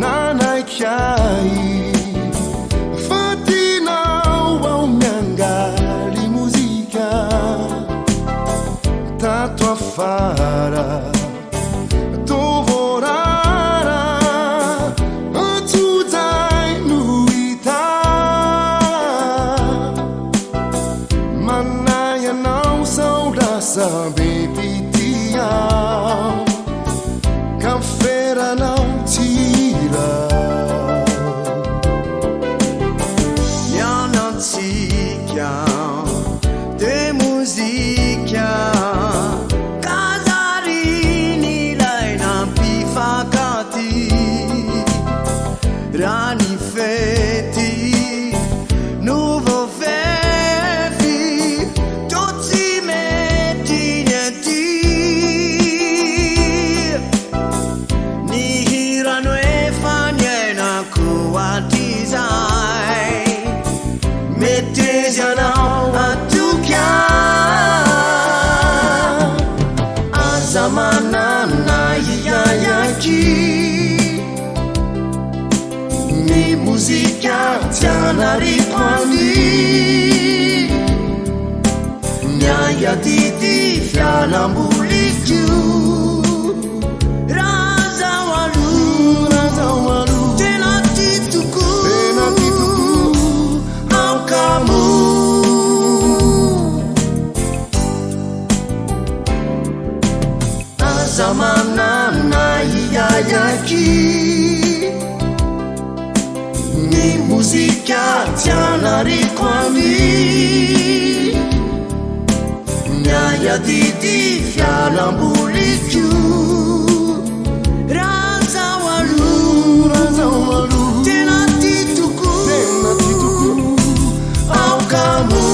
Nanay chiai fatina au miangali musica tanto affara tovorara tu dai nuita manaya não são raça bebitia Caffera não tira Ja non si chiama de musica Casarini lei non pifacati Rani fetti nuovo fefi Tutti metti niente Ni musica tiana riquandi Nyaya titi fiala muliku Raza walu Tena tituku Au kamu Azamana na yayaki Ni musica tiana riquandi Nyaya titi fiala muliku Raza walu Tena tituku Au kamu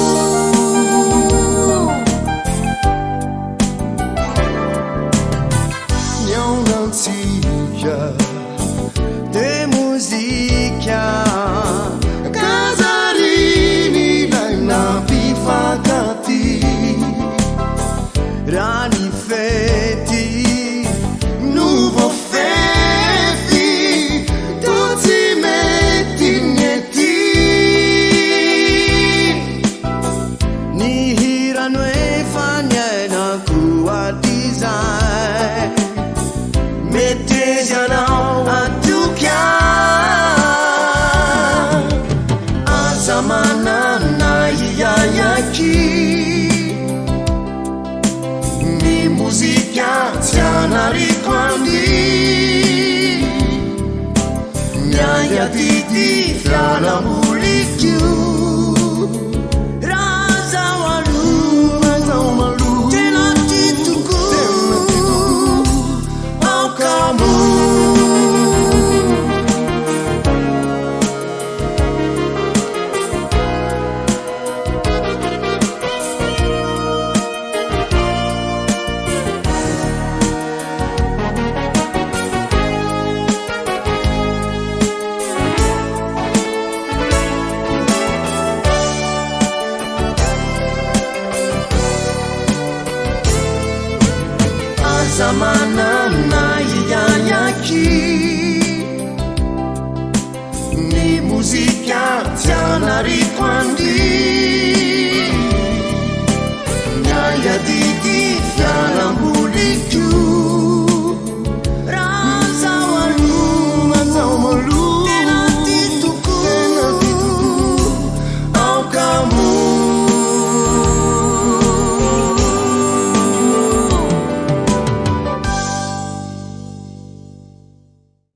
de musica Casarini dai napi facati Rani fetti nuovo fefi Tutti metti nieti Ni hirano e fagnena kua design Mettesiano a tucchia Azamana na yayaki Ni musica tiana riquandi Nyaya titi fiala